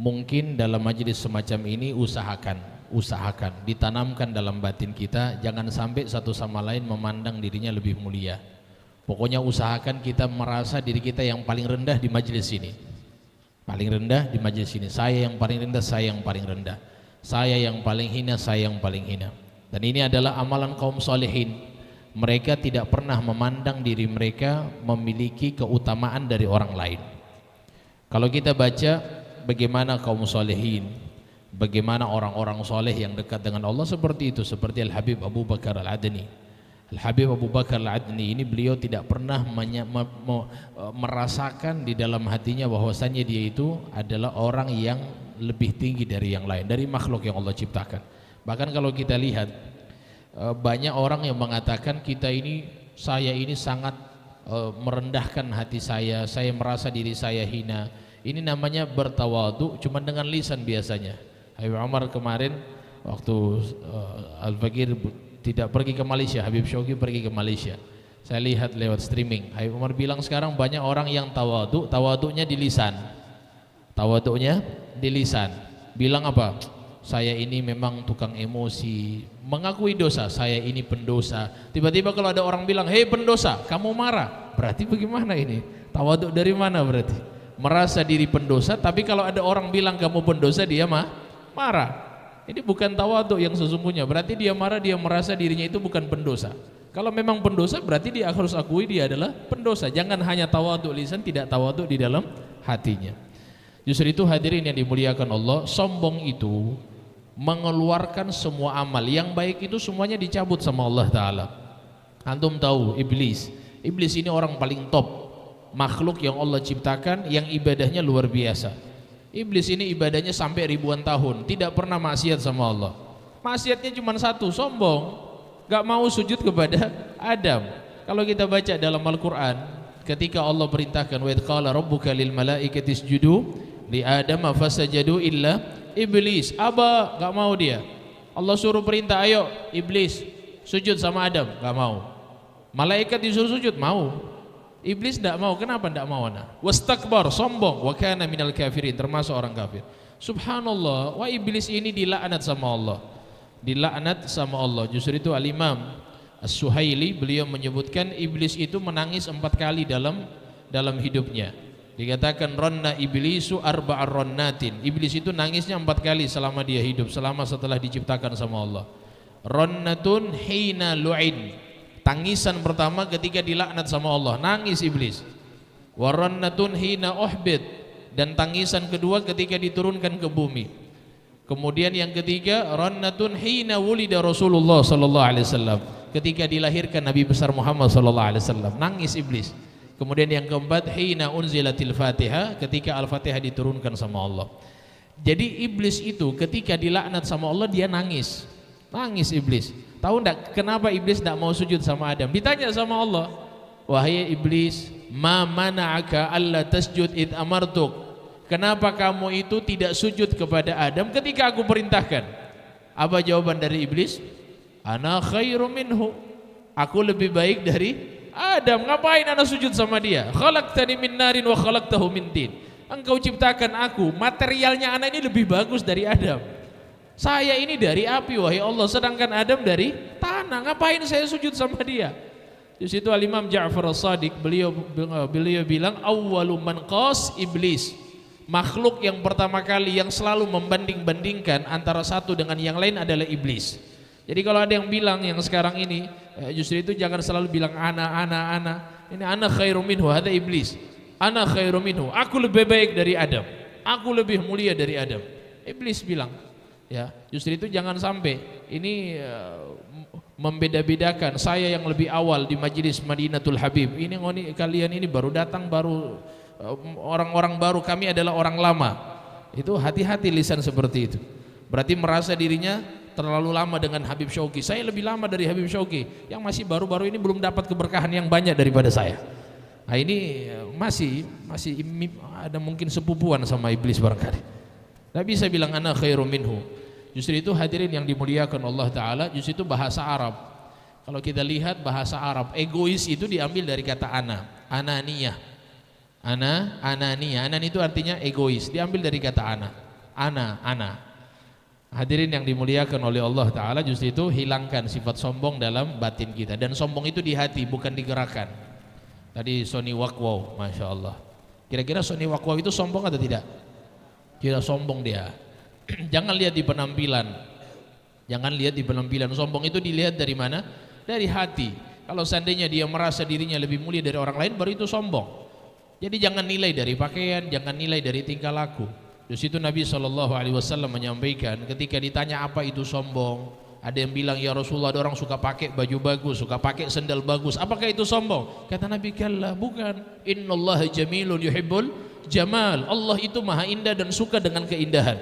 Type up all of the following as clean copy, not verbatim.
Mungkin dalam majelis semacam ini usahakan ditanamkan dalam batin kita, jangan sampai satu sama lain memandang dirinya lebih mulia. Pokoknya usahakan kita merasa diri kita yang paling rendah di majelis ini. Paling rendah di majelis ini. Saya yang paling rendah, saya yang paling rendah. Saya yang paling hina, saya yang paling hina. Dan ini adalah amalan kaum solehin. Mereka tidak pernah memandang diri mereka memiliki keutamaan dari orang lain. Kalau kita baca bagaimana kaum solehin, bagaimana orang-orang soleh yang dekat dengan Allah seperti itu, seperti Al-Habib Abu Bakar Al-Adni. Al-Habib Abu Bakar Al-Adni ini beliau tidak pernah merasakan di dalam hatinya bahwasannya dia itu adalah orang yang lebih tinggi dari yang lain, dari makhluk yang Allah ciptakan. Bahkan kalau kita lihat banyak orang yang mengatakan saya ini sangat merendahkan hati saya merasa diri saya hina. Ini namanya bertawadu cuma dengan lisan biasanya. Habib Umar kemarin waktu Al-Fakir tidak pergi ke Malaysia, Habib Syauqi pergi ke Malaysia. Saya lihat lewat streaming. Habib Umar bilang sekarang banyak orang yang tawadunya di lisan. Tawadunya di lisan. Bilang apa? Saya ini memang tukang emosi, mengakui dosa, saya ini pendosa. Tiba-tiba kalau ada orang bilang, "Hei pendosa," kamu marah. Berarti bagaimana ini? Tawaduk dari mana berarti? Merasa diri pendosa, tapi kalau ada orang bilang kamu pendosa, dia marah. Ini bukan tawaduk yang sesungguhnya. Berarti dia marah, dia merasa dirinya itu bukan pendosa. Kalau memang pendosa, berarti dia harus akui dia adalah pendosa. Jangan hanya tawaduk lisan, tidak tawaduk di dalam hatinya. Justru itu hadirin yang dimuliakan Allah, sombong itu mengeluarkan semua amal yang baik itu semuanya dicabut sama Allah Ta'ala. Antum tahu Iblis ini orang paling top makhluk yang Allah ciptakan, yang ibadahnya luar biasa. Iblis ini ibadahnya sampai ribuan tahun, tidak pernah maksiat sama Allah. Maksiatnya cuma satu, sombong, gak mau sujud kepada Adam. Kalau kita baca dalam Al-Quran, ketika Allah perintahkan wa idh qala rabbuka lil malaikati isjudu li adama fasajadu illa Iblis, aba, gak mau dia. Allah suruh perintah, ayo Iblis sujud sama Adam, gak mau. Malaikat disuruh sujud, mau. Iblis gak mau, kenapa gak mau? Wastakbar, sombong, wa kana minal kafirin, termasuk orang kafir. Subhanallah, wah Iblis ini dilaknat sama Allah. Dilaknat sama Allah. Justru itu Al-Imam As-Suhaili beliau menyebutkan Iblis itu menangis 4 kali dalam hidupnya. Dikatakan ronna iblisu arba'ar ronnatin. Iblis itu nangisnya 4 kali selama dia hidup, selama setelah diciptakan sama Allah. Ronnatun hina lu'in. Tangisan pertama ketika dilaknat sama Allah, nangis iblis. Wa ronnatun hina uhbid. Dan tangisan kedua ketika diturunkan ke bumi. Kemudian yang ketiga, ronnatun hina wulida Rasulullah sallallahu alaihi wasallam. Ketika dilahirkan Nabi besar Muhammad sallallahu alaihi wasallam, nangis iblis. Kemudian yang keempat, hina unzilatil Fatihah, ketika Al-Fatihah diturunkan sama Allah. Jadi iblis itu ketika dilaknat sama Allah dia nangis. Nangis iblis. Tahu enggak kenapa iblis tidak mau sujud sama Adam? Ditanya sama Allah, "Wahai iblis, ma mana'aka alla tasjud id amartuk?" Kenapa kamu itu tidak sujud kepada Adam ketika aku perintahkan? Apa jawaban dari iblis? Ana khairum minhu. Aku lebih baik dari Adam, ngapain anak sujud sama dia? Khalaqtani min narin wa khalaqtahu min tin. Engkau ciptakan aku, materialnya anak ini lebih bagus dari Adam. Saya ini dari api wahai Allah, sedangkan Adam dari tanah. Ngapain saya sujud sama dia? Di situ Al-Imam Ja'far As-Shadiq beliau bilang awwalu man qas iblis. Makhluk yang pertama kali yang selalu membanding-bandingkan antara satu dengan yang lain adalah iblis. Jadi kalau ada yang bilang yang sekarang ini justru itu jangan selalu bilang ana. Ini ana khairum minhu, hada iblis. Ana khairum minhu, aku lebih baik dari Adam. Aku lebih mulia dari Adam. Iblis bilang. Ya, justru itu jangan sampai ini membeda-bedakan saya yang lebih awal di majelis Madinatul Habib. Ini kalian ini baru datang, baru orang-orang baru, kami adalah orang lama. Itu hati-hati lisan seperti itu. Berarti merasa dirinya terlalu lama dengan Habib Syauqi. Saya lebih lama dari Habib Syauqi. Yang masih baru-baru ini belum dapat keberkahan yang banyak daripada saya. Nah ini masih ada mungkin sepupuan sama iblis barangkali. Tidak bisa bilang ana khairum minhu. Justru itu hadirin yang dimuliakan Allah Ta'ala, justru itu bahasa Arab. Kalau kita lihat bahasa Arab, egois itu diambil dari kata ana, ananiyah. Anani itu artinya egois, diambil dari kata ana. ana. Hadirin yang dimuliakan oleh Allah Ta'ala, justru itu hilangkan sifat sombong dalam batin kita. Dan sombong itu di hati, bukan digerakkan. Tadi Sony Wakwaw, Masya Allah. Kira-kira Sony Wakwaw itu sombong atau tidak? Tidak sombong dia. Jangan lihat di penampilan. Jangan lihat di penampilan. Sombong itu dilihat dari mana? Dari hati. Kalau seandainya dia merasa dirinya lebih mulia dari orang lain, baru itu sombong. Jadi jangan nilai dari pakaian, jangan nilai dari tingkah laku. Di situ Nabi SAW menyampaikan ketika ditanya apa itu sombong, ada yang bilang ya Rasulullah, ada orang suka pakai baju bagus, suka pakai sendal bagus, apakah itu sombong? Kata Nabi, kalla, bukan. Innallaha jamilun yuhibbul jamal. Allah itu maha indah dan suka dengan keindahan.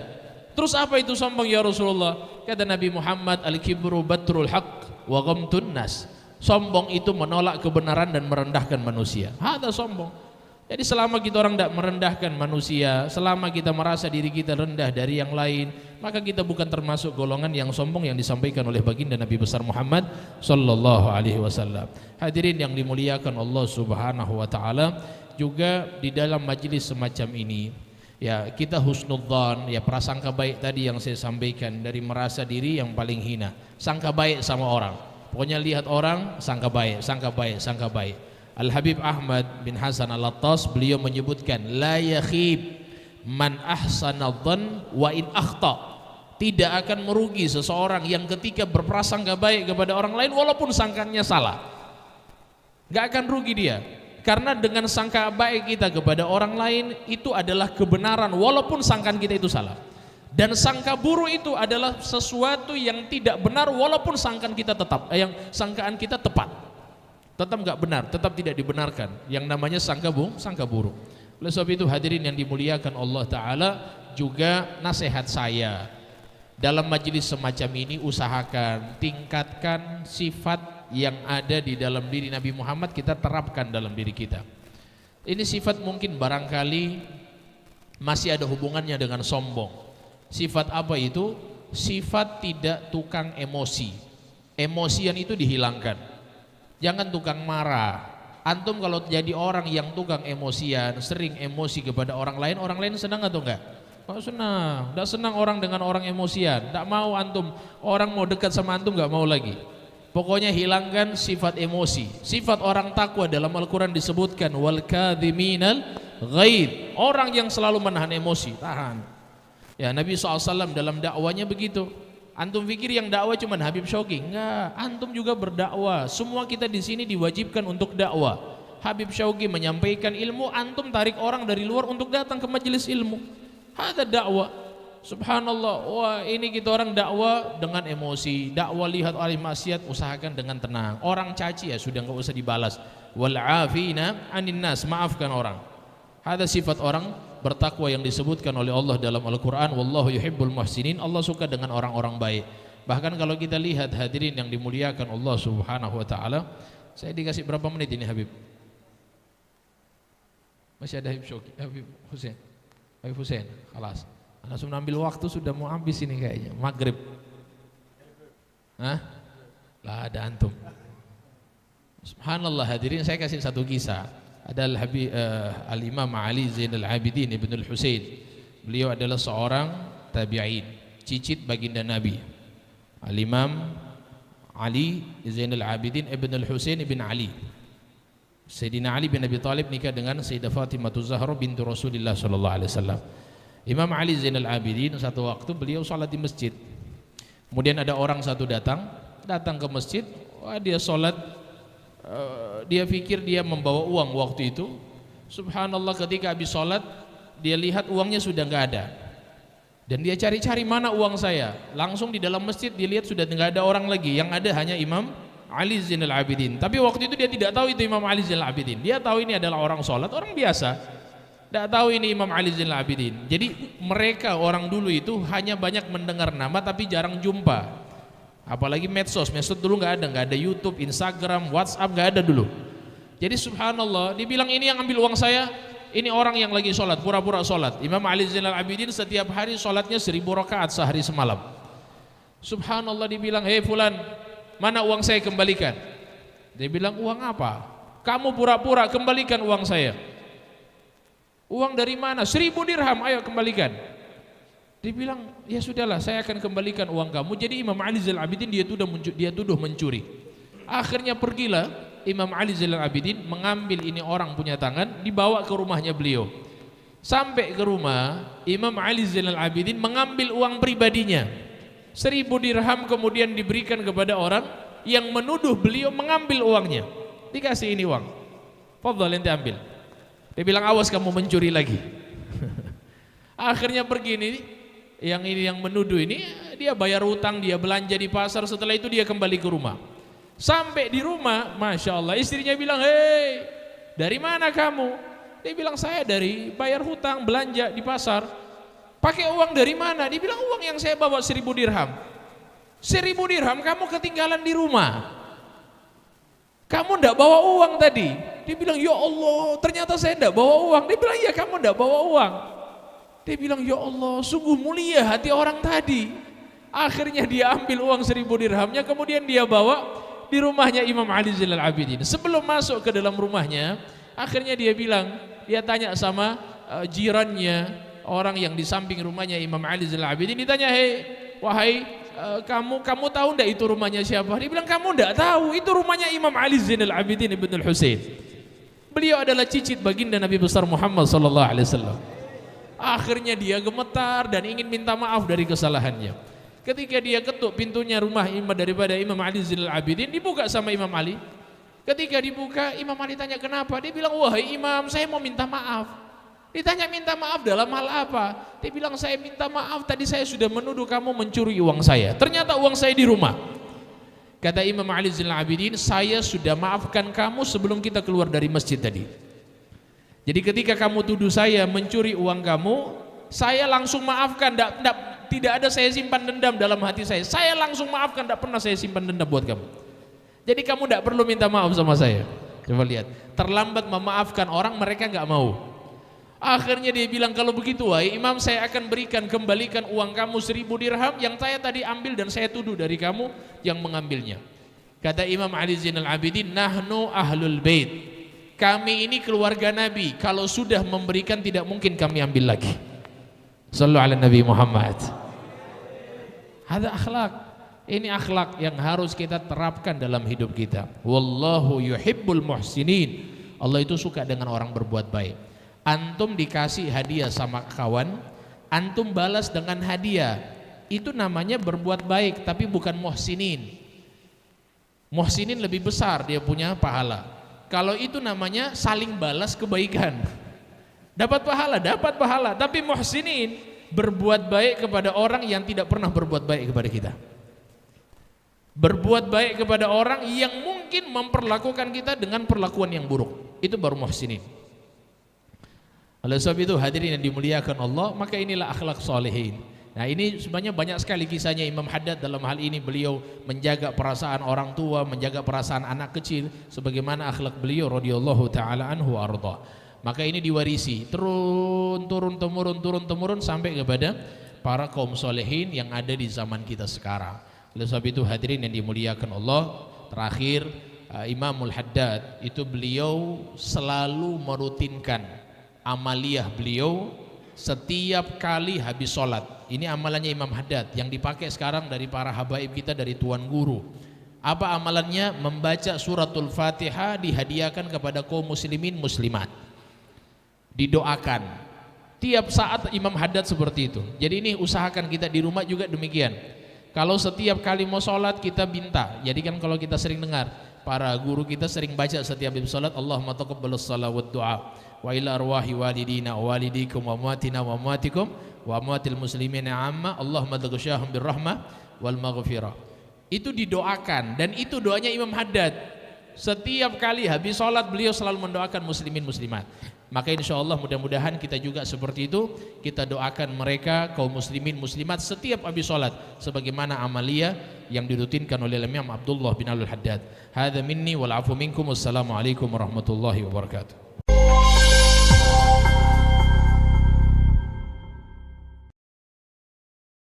Terus apa itu sombong ya Rasulullah? Kata Nabi Muhammad, al-kibru batrul haqq wa ghamtun nas. Sombong itu menolak kebenaran dan merendahkan manusia. Hada sombong. Jadi selama kita orang tidak merendahkan manusia, selama kita merasa diri kita rendah dari yang lain, maka kita bukan termasuk golongan yang sombong yang disampaikan oleh baginda Nabi besar Muhammad sallallahu alaihi wasallam. Hadirin yang dimuliakan Allah Subhanahu wa taala, juga di dalam majelis semacam ini ya kita husnudzan, ya prasangka baik tadi yang saya sampaikan, dari merasa diri yang paling hina, sangka baik sama orang. Pokoknya lihat orang sangka baik, sangka baik, sangka baik. Al-Habib Ahmad bin Hasan Al-Attas beliau menyebutkan la yakhib man ahsana dhann wa in akhta. Tidak akan merugi seseorang yang ketika berprasangka baik kepada orang lain walaupun sangkanya salah. Gak akan rugi dia. Karena dengan sangka baik kita kepada orang lain itu adalah kebenaran walaupun sangkaan kita itu salah. Dan sangka buruk itu adalah sesuatu yang tidak benar walaupun sangkaan kita sangkaan kita tepat. Tetap nggak benar, tetap tidak dibenarkan. Yang namanya sangka buruk. Oleh sebab itu hadirin yang dimuliakan Allah Ta'ala, juga nasihat saya dalam majelis semacam ini, usahakan tingkatkan sifat yang ada di dalam diri Nabi Muhammad, kita terapkan dalam diri kita. Ini sifat mungkin barangkali masih ada hubungannya dengan sombong. Sifat apa itu? Sifat tidak tukang emosi. Emosian itu dihilangkan. Jangan tukang marah. Antum kalau jadi orang yang tukang emosian, sering emosi kepada orang lain senang atau enggak? Oh senang. Enggak senang orang dengan orang emosian. Enggak mau antum, orang mau dekat sama antum enggak mau lagi. Pokoknya hilangkan sifat emosi. Sifat orang takwa dalam Al-Quran disebutkan wal kadhiminal ghaidh. Orang yang selalu menahan emosi, tahan. Ya Nabi SAW dalam dakwanya begitu. Antum pikir yang dakwah cuma Habib Syauqi? Enggak, antum juga berdakwah. Semua kita di sini diwajibkan untuk dakwah. Habib Syauqi menyampaikan ilmu, antum tarik orang dari luar untuk datang ke majelis ilmu. Ada dakwah. Subhanallah. Wah, ini kita orang dakwah dengan emosi. Dakwah lihat orang maksiat, usahakan dengan tenang. Orang caci ya sudah enggak usah dibalas. Wal 'afina 'anin nas, maafkan orang. Ada sifat orang bertakwa yang disebutkan oleh Allah dalam Al-Quran, wallahu yuhibbul muhsinin. Allah suka dengan orang-orang baik. Bahkan kalau kita lihat hadirin yang dimuliakan Allah Subhanahu wa taala, saya dikasih berapa menit ini Habib? Masih ada Habib Syauqi, Habib Hussein. Habib Hussein, khalas. Langsung ambil waktu, sudah mau habis ini kayaknya, maghrib. Hah? Lah ada antum. Subhanallah hadirin, saya kasih satu kisah. Ada Al-Imam Ali Zainal Abidin Ibn Al-Husain. Beliau adalah seorang tabi'in, cicit baginda Nabi. Al-Imam Ali Zainal Abidin Ibn Al-Husain Ibn Ali. Sayyidina Ali bin Abi Thalib nikah dengan Sayyidah Fatimah Zahra bintu Rasulullah sallallahu alaihi wasallam. Imam Ali Zainal Abidin satu waktu beliau salat di masjid. Kemudian ada orang satu datang ke masjid, wah dia salat. Dia pikir dia membawa uang waktu itu. Subhanallah, ketika habis sholat dia lihat uangnya sudah nggak ada, dan dia cari-cari mana uang saya. Langsung di dalam masjid dilihat sudah nggak ada orang lagi, yang ada hanya Imam Ali Zainal Abidin. Tapi waktu itu dia tidak tahu itu Imam Ali Zainal Abidin. Dia tahu ini adalah orang sholat, orang biasa. Tidak tahu ini Imam Ali Zainal Abidin. Jadi mereka orang dulu itu hanya banyak mendengar nama tapi jarang jumpa. Apalagi medsos dulu nggak ada YouTube, Instagram, WhatsApp nggak ada dulu. Jadi subhanallah, dibilang ini yang ambil uang saya, ini orang yang lagi sholat, pura-pura sholat. Imam Ali Zainal Abidin setiap hari sholatnya 1000 rakaat sehari semalam. Subhanallah, dibilang, hei fulan, mana uang saya, kembalikan. Dia bilang, uang apa? Kamu pura-pura, kembalikan uang saya. Uang dari mana? 1000 dirham, ayo kembalikan. Dia bilang, ya sudahlah, saya akan kembalikan uang kamu. Jadi Imam Ali Zainal Abidin dia tuduh mencuri. Akhirnya pergilah Imam Ali Zainal Abidin mengambil ini orang punya tangan, dibawa ke rumahnya beliau. Sampai ke rumah, Imam Ali Zainal Abidin mengambil uang pribadinya 1000 dirham, kemudian diberikan kepada orang yang menuduh beliau mengambil uangnya. Dikasih ini uang, fadhal ente ambil. Dia bilang, awas kamu mencuri lagi. Akhirnya pergi ini yang menuduh ini, dia bayar utang, dia belanja di pasar, setelah itu dia kembali ke rumah. Sampai di rumah, Masya Allah, istrinya bilang, hei, dari mana kamu? Dia bilang, saya dari bayar hutang, belanja di pasar. Pakai uang dari mana? Dia bilang, uang yang saya bawa 1000 dirham. 1000 dirham kamu ketinggalan di rumah. Kamu ndak bawa uang tadi. Dia bilang, ya Allah, ternyata saya ndak bawa uang. Dia bilang, ya kamu ndak bawa uang. Dia bilang, ya Allah, sungguh mulia hati orang tadi. Akhirnya dia ambil uang 1000 dirhamnya, kemudian dia bawa di rumahnya Imam Ali Zainal Abidin. Sebelum masuk ke dalam rumahnya, akhirnya dia bilang, dia tanya sama jirannya, orang yang di samping rumahnya Imam Ali Zainal Abidin, ditanya, hei, wahai, kamu tahu ndak itu rumahnya siapa? Dia bilang, kamu ndak tahu, itu rumahnya Imam Ali Zainal Abidin Ibn Husain. Beliau adalah cicit baginda Nabi besar Muhammad sallallahu alaihi wasallam. Akhirnya dia gemetar dan ingin minta maaf dari kesalahannya. Ketika dia ketuk pintunya rumah daripada Imam Ali Zainal Abidin, dibuka sama Imam Ali. Ketika dibuka, Imam Ali tanya kenapa? Dia bilang, wahai Imam, saya mau minta maaf. Ditanya minta maaf dalam hal apa? Dia bilang, saya minta maaf, tadi saya sudah menuduh kamu mencuri uang saya. Ternyata uang saya di rumah. Kata Imam Ali Zainal Abidin, saya sudah maafkan kamu sebelum kita keluar dari masjid tadi. Jadi ketika kamu tuduh saya mencuri uang kamu, saya langsung maafkan, tidak ada saya simpan dendam dalam hati saya. Saya langsung maafkan, tidak pernah saya simpan dendam buat kamu. Jadi kamu tidak perlu minta maaf sama saya. Coba lihat, terlambat memaafkan orang, mereka nggak mau. Akhirnya dia bilang, kalau begitu wahai Imam, saya akan kembalikan uang kamu 1000 dirham yang saya tadi ambil dan saya tuduh dari kamu yang mengambilnya. Kata Imam Ali Zainal Abidin, nahnu ahlul bait. Kami ini keluarga Nabi, kalau sudah memberikan tidak mungkin kami ambil lagi. Sallu ala Nabi Muhammad. Ada akhlak. Ini akhlak yang harus kita terapkan dalam hidup kita. Wallahu yuhibbul muhsinin. Allah itu suka dengan orang berbuat baik. Antum dikasih hadiah sama kawan, antum balas dengan hadiah. Itu namanya berbuat baik, tapi bukan muhsinin. Muhsinin lebih besar, dia punya pahala. Kalau itu namanya saling balas kebaikan. Dapat pahala, tapi muhsinin berbuat baik kepada orang yang tidak pernah berbuat baik kepada kita. Berbuat baik kepada orang yang mungkin memperlakukan kita dengan perlakuan yang buruk. Itu baru muhsinin. Oleh sebab itu hadirin yang dimuliakan Allah, maka inilah akhlak salihin. Nah ini sebenarnya banyak sekali kisahnya Imam Haddad dalam hal ini. Beliau menjaga perasaan orang tua, menjaga perasaan anak kecil, sebagaimana akhlak beliau radhiyallahu taala anhu arda. Maka ini diwarisi turun temurun sampai kepada para kaum solehin yang ada di zaman kita sekarang. Oleh sebab itu hadirin yang dimuliakan Allah, terakhir Imamul Haddad itu beliau selalu merutinkan amaliyah beliau setiap kali habis sholat. Ini amalannya Imam Haddad yang dipakai sekarang dari para habaib kita, dari tuan guru. Apa amalannya? Membaca suratul Fatihah dihadiahkan kepada kaum muslimin muslimat, didoakan tiap saat. Imam Haddad seperti itu. Jadi ini usahakan kita di rumah juga demikian. Kalau setiap kali mau sholat kita minta. Jadi kan kalau kita sering dengar para guru kita sering baca setiap habis sholat, Allahumma taqabbalas shalah wad du'a wa ila arwahi walidina wa walidikum wa muatina wa muatikum wa muatil muslimina amma Allahumma taghshahum birrahmah wal maghfirah. Itu didoakan, dan itu doanya Imam Haddad. Setiap kali habis sholat beliau selalu mendoakan muslimin muslimat. Maka insya Allah mudah-mudahan kita juga seperti itu. Kita doakan mereka kaum muslimin muslimat setiap habis sholat, sebagaimana amalia yang dirutinkan oleh Imam Abdullah bin Al-Haddad. Hadza minni wal afu minkum. Wassalamualaikum warahmatullahi wabarakatuh.